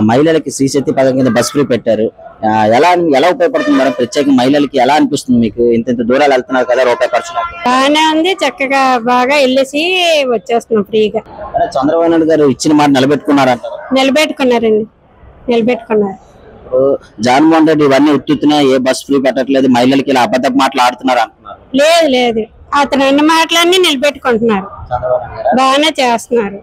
మహిళలకి శ్రీ శక్తి పథకం కింద బస్ ఫ్రీ పెట్టారు. ఎలా ఉపయోగపడుతుంది మేడం? ప్రత్యేకంగా మహిళలకి ఎలా అనిపిస్తుంది మీకు? ఇంత దూరాలు వెళ్తున్నారు కదా, రూపాయి ఖర్చు బాగానే ఉంది. చక్కగా బాగా వెళ్ళేసి వచ్చేస్తున్నాం ఫ్రీగా. చంద్రబాబు నాయుడు గారు ఇచ్చిన మాట నిలబెట్టుకున్నారంటారు? నిలబెట్టుకున్నారండి, నిలబెట్టుకున్నారు. జగన్మోహన్ రెడ్డి ఇవన్నీ ఉత్తున్నా ఏ బస్ ఫ్రీ పెట్టట్లేదు, మహిళలకి ఇలా అబద్ధపు మాటలు ఆడుతున్నారు అంటున్నారు. లేదు లేదు, అతను అన్న మాటలన్నీ నిలబెట్టుకుంటున్నారు, బాగానే చేస్తున్నారు.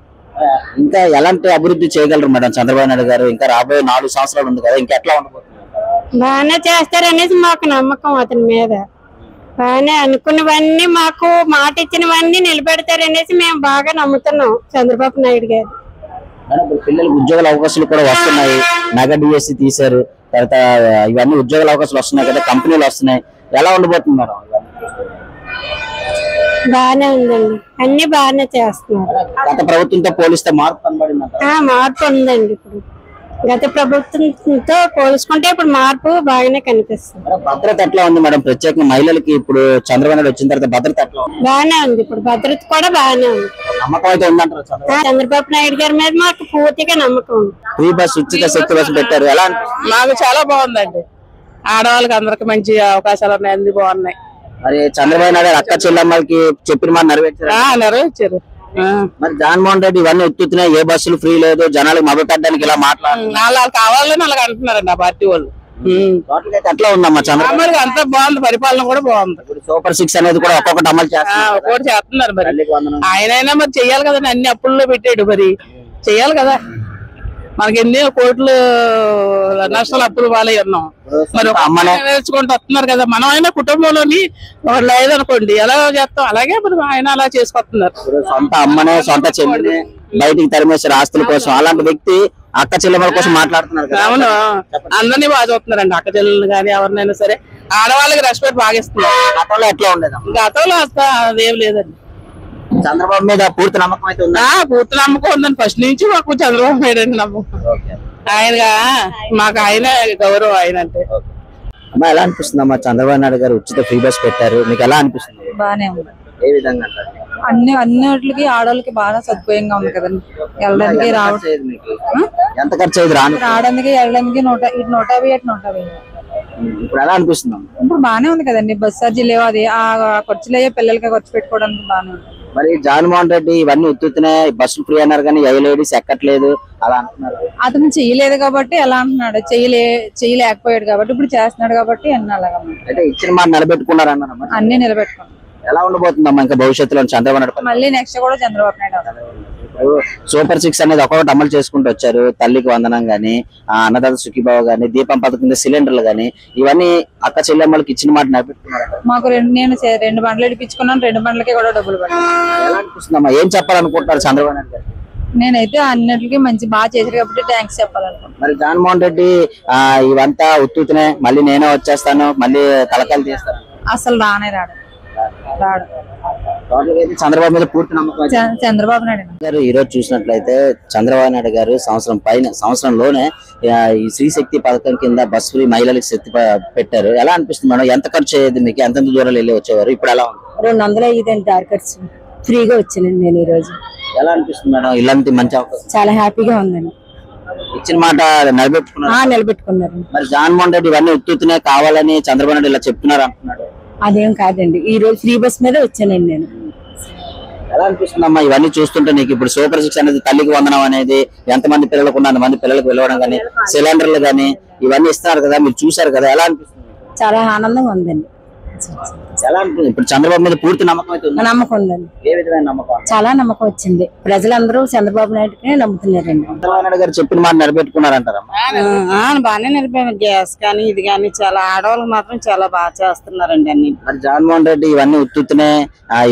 ఇంకా ఎలాంటి అభివృద్ధి చేయగలరు మేడం చంద్రబాబు నాయుడు గారు? ఇంకా రాబోయే 4 సంవత్సరాలు ఉంది కదా, ఇంకా ఎట్లా ఉండబోతుంది? బాగానే చేస్తారనేసి మాకు నమ్మకం అతని మీద. బాగానే అనుకున్నవన్నీ, మాకు మాట ఇచ్చినవన్నీ నిలబెడతారనేసి మేము బాగా నమ్ముతున్నాం చంద్రబాబు నాయుడు గారు. పిల్లలకు ఉద్యోగాల అవకాశాలు కూడా వస్తున్నాయి. నగ డిఎస్సి తీశారు, తర్వాత ఇవన్నీ ఉద్యోగాల అవకాశాలు వస్తున్నాయి కదా, కంపెనీలు వస్తున్నాయి. ఎలా ఉండబోతుంది మేడం? బాగానే ఉందండి, అన్ని బాగానే చేస్తున్నారు. గత ప్రభుత్వంతో పోలిస్తే మార్పు కనబడింది? మార్పు ఉందండి. ఇప్పుడు గత ప్రభుత్వంతో పోల్చుకుంటే ఇప్పుడు మార్పు బాగానే కనిపిస్తుంది. భద్రత ఎట్లా ఉంది మేడం? ప్రత్యేకంగా మహిళలకి ఇప్పుడు చంద్రబాబు నాయుడు వచ్చిన తర్వాత భద్రత ఎట్లా ఉంది? బాగానే ఉంది, ఇప్పుడు భద్రత కూడా బాగానే ఉంది. నమ్మకం అయితే ఉందంటారు చంద్రబాబు నాయుడు గారి మీద మాకు పూర్తిగా నమ్మకం ఉంది. ఫ్రీ బస్, ఉచిత శక్తి బస్ పెట్టారు, ఎలా? మాకు చాలా బాగుందండి. ఆడవాళ్ళకి అందరికి మంచి అవకాశాలు ఉన్నాయి, అన్ని బాగున్నాయి. మరి చంద్రబాబు నాయుడు అక్క చెల్లెమ్మలకి చెప్పిన మాట నెరవేర్చారు. మరి జగన్మోహన్ రెడ్డి ఇవన్నీ ఉత్తుతున్నాయి, ఏ బస్సులు ఫ్రీ లేదు, జనాలకు మభ్యపెట్టడానికి ఇలా మాట్లాడాలి కావాలని అలాగ అంటున్నారండి ఆ పార్టీ వాళ్ళు. ఎట్లా ఉందమ్మా చంద్రబాబు? అంతా బాగుంది, పరిపాలన కూడా బాగుంది. సూపర్ 6 అనేది కూడా ఒక్కొక్కటి అమలు చేస్తున్నారు, ఒక్కొక్కటి చేస్తున్నారు. మరి ఆయనైనా మరి చెయ్యాలి కదండి, అన్ని అప్పుల్లో పెట్టాడు, మరి చెయ్యాలి కదా. మనకి ఎన్ని కోట్లు నష్టాలు అప్పులు వాళ్ళే ఉన్నాం, మరి నేర్చుకుంటూ వస్తున్నారు కదా. మనం అయినా కుటుంబంలోని లేదనుకోండి ఎలా చేస్తాం, అలాగే మరి ఆయన అలా చేసుకొస్తున్నారు. సొంత అమ్మనే సొంత చెల్లిని బయటికి తరిమేశారు ఆస్తుల కోసం. అలాంటి వ్యక్తి అక్క చెల్లెమ్మల కోసం మాట్లాడుతున్నారు. అవును, అందరినీ బాగా చూస్తున్నారండి, అక్క చెల్లెలు కానీ ఎవరినైనా సరే. ఆడవాళ్ళకి రెస్పెక్ట్ బాగా ఇస్తున్నారు. గతంలో ఎట్లా ఉండేది? గతంలో అదేం లేదండి. చంద్రబాబు మీద పూర్తి నమ్మకం అయితే ఉంది? పూర్తి నమ్మకం ఉందండి, ఫస్ట్ నుంచి మాకు చంద్రబాబు నాయుడు నమ్మకం. ఆయనగా మాకు ఆయన గౌరవం ఆయన అంటే. అమ్మా ఎలా అనిపిస్తుంది అమ్మా? చంద్రబాబు నాయుడు గారు ఉచిత ఫ్రీ బస్ పెట్టారు, మీకు ఎలా అనిపిస్తుంది? బానే ఉంది. ఏ విధంగా అంటారు? అన్నిటికి ఆడవాళ్ళకి బాగా సదుపాయంగా ఉంది కదండి. వెళ్ళడానికి ఎంత ఖర్చు అయ్యేది? రావడానికి వెళ్ళడానికి 150 150. ఇప్పుడు ఎలా అనిపిస్తుంది? ఇప్పుడు బానే ఉంది కదండి, బస్ ఛార్జీ లేవు, అది ఆ ఖర్చులు అయ్యే పిల్లలకి ఖర్చు పెట్టుకోవడానికి బానే ఉంది. మరి జగన్మోహన్ రెడ్డి ఇవన్నీ ఉత్తుతున్నాయి, బస్సులు ఫ్రీ అన్నారు కానీ లేడీస్ ఎక్కట్లేదు అలా అంటున్నారు. అతను చేయలేదు కాబట్టి ఎలా అంటున్నాడు, చేయలేకపోయాడు కాబట్టి ఇప్పుడు చేస్తున్నాడు కాబట్టి అన్ని అలాగా. అయితే ఇచ్చిన మాట నిలబెట్టుకున్నారు అన్నారు, అన్ని నిలబెట్టుకున్నాం. ఎలా ఉండబోతుందమ్మా ఇంకా భవిష్యత్తులో చంద్రబాబు నాయుడు? మళ్ళీ నెక్స్ట్ కూడా చంద్రబాబు నాయుడు. సూపర్ 6 అనేది ఒక్కొక్కటి అమలు చేసుకుంటూ వచ్చారు. తల్లికి వందనం గానీ, అన్నదాత సుఖీభావ గానీ, దీపం పథకం సిలిండర్లు గానీ, ఇవన్నీ అక్క చెల్లెమ్మలకి ఇచ్చిన మాట నిలబెట్టుకున్నారు. మాకు నేను 2 బండ్లు ఇప్పించుకున్నాను, 2 బండ్లకి కూడా డబ్బులు పడ్డాయి. ఎలా అనిపిస్తుందమ్మా? ఏం చెప్పాలనుకుంటున్నారు చంద్రబాబు నాయుడు గారు? నేనైతే అన్నిటికీ మంచి బాగా చేశారు కాబట్టి థ్యాంక్స్ చెప్పాలనుకుంటున్నాను. మరి జగన్మోహన్ రెడ్డి ఇవంతా ఉత్తునే మళ్ళీ నేనే వచ్చేస్తాను, మళ్ళీ తలకాయలు తీస్తాను, అసలు రాడు. చంద్రబాబు మీద పూర్తి నమ్మకం. చంద్రబాబు నాయుడు గారు ఈ రోజు చూసినట్లయితే చంద్రబాబు నాయుడు గారు సంవత్సరంలోనే ఈ శ్రీ శక్తి పథకం కింద బస్ ఫ్రీ మహిళలకు శక్తి పెట్టారు. ఎలా అనిపిస్తుంది మేడం? ఎంత ఖర్చు అయ్యేది మీకు? ఎంత దూరాలు వెళ్ళి వచ్చేవారు? ఇప్పుడు ఎలా ఉంది? 205 దారి ఖర్చు ఫ్రీగా వచ్చానండి నేను ఈ రోజు. ఎలా అనిపిస్తుంది మేడం? ఇలాంటి మంచి అవకాశం చాలా హ్యాపీగా ఉందండి. ఇచ్చిన మాట నిలబెట్టుకున్నారు. మరి జగన్మోహన్ రెడ్డి ఇవన్నీ ఉత్తునే కావాలని చంద్రబాబు నాయుడు ఇలా చెప్తున్నారు అంటున్నాడు. అదేం కాదండి, ఈ రోజు ఫ్రీ బస్ మీద వచ్చానండి నేను. ఎలా అనిపిస్తుందమ్మా ఇవన్నీ చూస్తుంటే నీకు? ఇప్పుడు సూపర్ 6 అనేది, తల్లికి వందనం అనేది, ఎంతమంది పిల్లలకు ఉన్న అంతమంది పిల్లలకు వెళ్ళడం కానీ, సిలిండర్లు కానీ ఇవన్నీ ఇస్తున్నారు కదా, మీరు చూసారు కదా, ఎలా అనిపిస్తుంది? చాలా ఆనందంగా ఉందండి. ఎలా అనిపిస్తుంది? ఇప్పుడు చంద్రబాబు మీద పూర్తి నమ్మకం అయితే ఉంది? నమ్మకం ఉందండి. ఏ విధమైన నమ్మకం? చాలా నమ్మకం వచ్చింది. ప్రజలందరూ చంద్రబాబు నాయుడునే నమ్ముతున్నారండి. చంద్రబాబు నాయుడు గారు చెప్పిన మాట నిలబెట్టుకున్నారంటారమ్మా? బాగానే నిలిపారు. గ్యాస్ కానీ ఇది కానీ చాలా ఆడవాళ్ళకి మాత్రం చాలా బాగా చేస్తున్నారండి అన్ని. మరి జగన్మోహన్ రెడ్డి ఇవన్నీ ఉత్తునే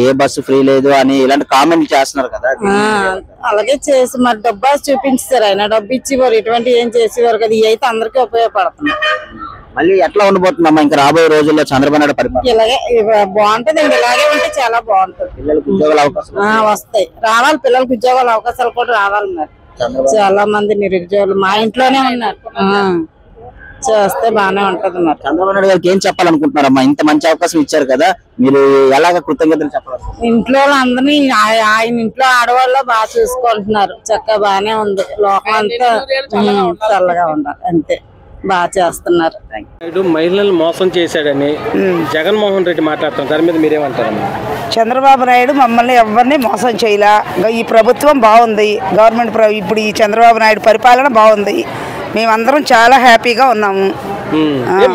ఏ బస్సు ఫ్రీ లేదు అని ఇలాంటి కామెంట్ చేస్తున్నారు కదా. అలాగే చేసి మరి డబ్బా చూపించారు, ఆయన డబ్బు ఇచ్చేవారు, ఇటువంటి ఏం చేసేవారు కదా. ఇవి అయితే అందరికీ ఉపయోగపడుతుంది. మళ్ళీ ఎట్లా ఉండబోతుందమ్మా ఇంకా రాబోయే రోజుల్లో చంద్రబాబు నాయుడు పరిపాలన? ఇలాగే బాగుంటది, ఇలాగే ఉంటే చాలా బాగుంటది. పిల్లలకు ఉద్యోగాల అవకాశాలు వస్తాయి, రావాలి. పిల్లలకు ఉద్యోగాల అవకాశాలు కూడా రావాలి. మరి చాలా మంది నిరుద్యోగులు మా ఇంట్లోనే ఉన్నారు. చేస్తే బాగానే ఉంటది. మరి చంద్రబాబు నాయుడు గారికి ఏం చెప్పాలనుకుంటున్నారమ్మా? ఇంత మంచి అవకాశం ఇచ్చారు కదా, మీరు ఎలాగ కృతజ్ఞతలు చెప్పాలి? ఇంట్లో అందరినీ ఆయన ఇంట్లో ఆడవాళ్ళు బాగా చూసుకుంటున్నారు. చక్కగా బాగానే ఉంది. లోకం అంతా చల్లగా ఉండాలి, అంతే. బాగా చేస్తున్నారు. మహిళలను మోసం చేశాడని జగన్మోహన్ రెడ్డి మాట్లాడుతున్నారు. దాని మీద మీరేమంటారమ్మా? చంద్రబాబు నాయుడు మమ్మల్ని ఎవరిని మోసం చేయలా. ఈ ప్రభుత్వం బాగుంది. గవర్నమెంట్ ఇప్పుడు ఈ చంద్రబాబు నాయుడు పరిపాలన బాగుంది. మేమందరం చాలా హ్యాపీగా ఉన్నాము.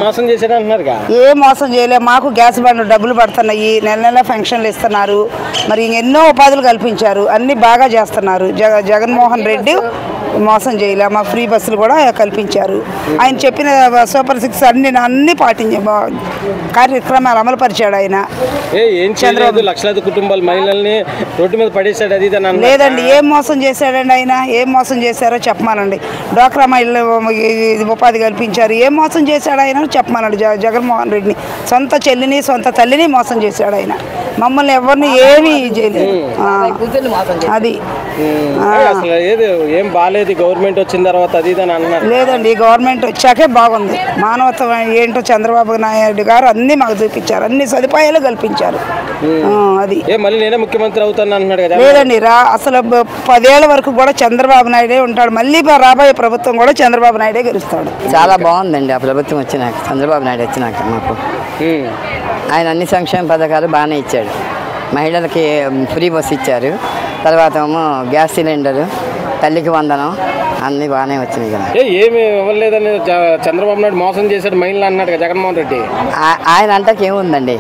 మోసం చేశాడంటున్నారుగా? ఏ మోసం చేయలే. మాకు గ్యాస్ బండ్లు డబ్బులు పడుతున్నాయి, నెల నెల పెన్షన్లు ఇస్తున్నారు. మరి ఎన్నో ఉపాధులు కల్పించారు. అన్ని బాగా చేస్తున్నారు. జగన్మోహన్ రెడ్డి మోసం చేయలే. మా ఫ్రీ బస్సులు కూడా కల్పించారు. ఆయన చెప్పిన సూపర్ 6 అన్ని పాటించే కార్యక్రమాలు అమలు పరిచాడు ఆయన. లక్షలాది కుటుంబాల మహిళల్ని రోడ్డు మీద పడేశాడు, అది లేదండి. ఏం మోసం చేశాడండి ఆయన? ఏం మోసం చేశారో చెప్పమానండి. డ్వాక్రా మహిళలు ఉపాధి కల్పించారు. ఏం మోసం చేశాడు ఆయన చెప్పమానండి. జగన్మోహన్ రెడ్డిని సొంత చెల్లిని సొంత తల్లిని మోసం చేశాడు ఆయన. మమ్మల్ని ఎవరిని ఏమీ చేయలేదు. అది ఏం బాలేదు. గవర్నమెంట్ వచ్చిన తర్వాత అది లేదండి. గవర్నమెంట్ వచ్చాకే బాగుంది. మానవత్వం ఏంటో చంద్రబాబు నాయుడు గారు అన్ని మాకు చూపించారు. అన్ని సదుపాయాలు కల్పించారు. అది మళ్ళీ నేనే ముఖ్యమంత్రి అవుతాను అంటున్నాడు. లేదండి. అసలు 10 ఏళ్ల వరకు కూడా చంద్రబాబు నాయుడే ఉంటాడు. మళ్ళీ రాబోయే ప్రభుత్వం కూడా చంద్రబాబు నాయుడే గెలుస్తాడు. చాలా బాగుందండి ఆ ప్రభుత్వం వచ్చినాక, చంద్రబాబు నాయుడు వచ్చినాక. మాకు ఆయన అన్ని సంక్షేమ పథకాలు బాగానే ఇచ్చాడు. మహిళలకి ఫ్రీ బస్ ఇచ్చారు. తర్వాత ఏమో గ్యాస్ సిలిండరు, తల్లికి వందనం అన్ని బాగానే వచ్చినాయి కదా. ఏమి ఇవ్వలేదని చంద్రబాబు నాయుడు మోసం చేశాడు మహిళలు అన్నాడు కదా జగన్మోహన్ రెడ్డి. ఆయన అంటాక ఏముందండి,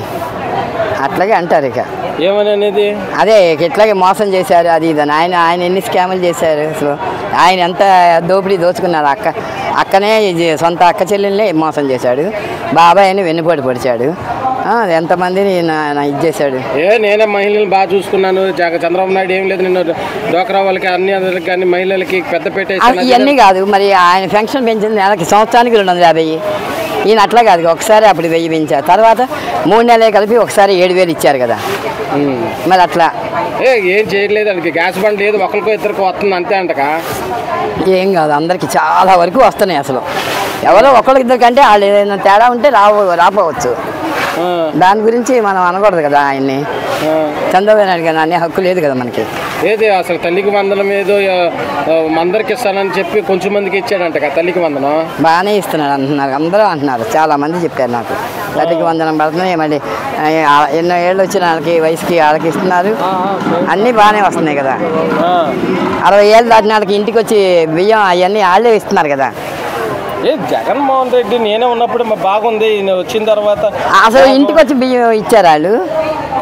అట్లాగే అంటారు. ఇక ఏమని అనేది అదే ఇట్లాగే మోసం చేశారు అది ఇదని. ఆయన ఎన్ని స్కాములు చేశారు అసలు. ఆయన ఎంత దోచుకున్నారు. అక్కనే సొంత అక్క చెల్లెల్ని మోసం చేశాడు. బాబాయ్ అని వెన్నుపోటు పొడిచాడు. ఎంతమందిని ఇది చేశాడు. నేనే మహిళలు బాగా చూసుకున్నాను. చంద్రబాబు నాయుడు ఏం లేదు, నిన్ను డోక్రా వాళ్ళకి అన్ని అందరికి అన్ని మహిళలకి పెద్ద పెట్టేసి ఇవన్నీ కాదు. మరి ఆయన పెన్షన్ పెంచింది నెలకి సంవత్సరానికి 250. ఈయన అట్లా కాదు, ఒకసారి అప్పుడు 1000 పెంచారు. తర్వాత 3 నెలలు కలిపి ఒకసారి 7000 ఇచ్చారు కదా. మరి అట్లా ఏం చేయట్లేదు. వాళ్ళకి గ్యాస్ బండ్ లేదు, ఒకరికో ఇద్దరికి వస్తుంది అంతే అంటగా. ఏం కాదు, అందరికి చాలా వరకు వస్తున్నాయి. అసలు ఎవరో ఒకరిద్దరికంటే వాళ్ళు ఏదైనా తేడా ఉంటే రాపోవచ్చు. దాని గురించి మనం అనకూడదు కదా ఆయన్ని. చంద్రబాబు నాయుడు గారు అనే హక్కు లేదు కదా మనకి. ఏది అసలు తల్లికి వందనం ఏదో అందరికి ఇస్తానని చెప్పి కొంచెం మందికి ఇచ్చాడంట కదా తల్లికి వందనం. బాగానే ఇస్తున్నాడు అంటున్నారు, అందరూ అంటున్నారు. చాలా మంది చెప్పారు నాకు తల్లికి వందనం పడుతున్నాయి. మళ్ళీ ఎన్నో ఏళ్ళు వచ్చిన వాళ్ళకి వయసుకి వాళ్ళకి ఇస్తున్నారు. అన్నీ బాగానే వస్తున్నాయి కదా. 60 ఏళ్ళు దాటిన వాళ్ళకి ఇంటికి వచ్చి బియ్యం అవన్నీ వాళ్ళే ఇస్తున్నారు కదా. జగన్మోహన్ రెడ్డి నేనే ఉన్నప్పుడు బాగుంది, వచ్చిన తర్వాత అసలు ఇంటికి వచ్చి బియ్యం ఇచ్చారు. వాళ్ళు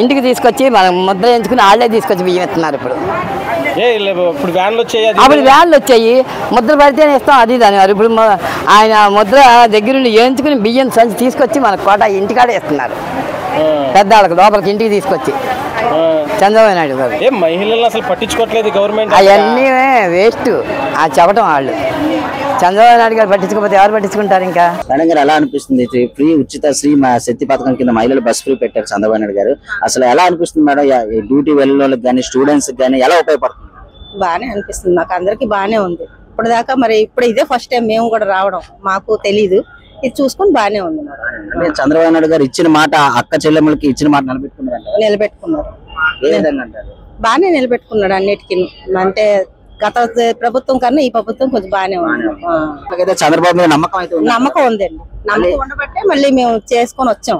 ఇంటికి తీసుకొచ్చి మనం ముద్ర ఎంచుకుని వాళ్ళే తీసుకొచ్చి బియ్యం ఇస్తున్నారు. ఇప్పుడు వ్యాన్లు వచ్చాయి, అప్పుడు వ్యాన్లు వచ్చాయి. ముద్ర పడితేనే ఇస్తాం అది దాని. ఇప్పుడు ఆయన ముద్ర దగ్గరుండి ఎంచుకుని బియ్యం సంచి తీసుకొచ్చి మన కోట ఇంటికాడే ఇస్తున్నారు. పెద్దవాళ్ళకి లోపలికి ఇంటికి తీసుకొచ్చి చంద్రబాబు నాయుడు గారు. మహిళలను అసలు పట్టించుకోవట్లేదు గవర్నమెంట్. అవన్నీ వేస్ట్ చెప్పడం. వాళ్ళు చంద్రబాబు నాయుడు గారు పట్టించుకోకపోతే ఎవరు పట్టించుకుంటారు? ఇంకా ఎలా అనిపిస్తుంది? ఫ్రీ ఉచిత శ్రీ శక్తి పథకం కింద మహిళలు బస్ ఫ్రీ పెట్టారు చంద్రబాబు నాయుడు గారు. అసలు ఎలా అనిపిస్తుంది మేడం? డ్యూటీ వెళ్ళిన వాళ్ళకి కానీ స్టూడెంట్స్ కానీ ఎలా ఉపయోగపడుతుంది? బాగానే అనిపిస్తుంది. మాకు అందరికి బాగానే ఉంది ఇప్పుడు దాకా. మరి ఇప్పుడు ఇదే ఫస్ట్ టైం మేము కూడా రావడం, మాకు తెలీదు. ఇది చూసుకుని బాగానే ఉంది. చంద్రబాబు నాయుడు గారు ఇచ్చిన మాట, అక్క చెల్లెమ్మలకి ఇచ్చిన మాట నిలబెట్టుకున్నారు. బాగానే నిలబెట్టుకున్నాడు అన్నిటికీ. అంటే గత ప్రభుత్వం కన్నా ఈ ప్రభుత్వం కొంచెం బాగానే ఉంది. చంద్రబాబు మీద నమ్మకం ఉందండి. నమ్మకం ఉండబట్టే మళ్ళీ మేము చేసుకొని వచ్చాం.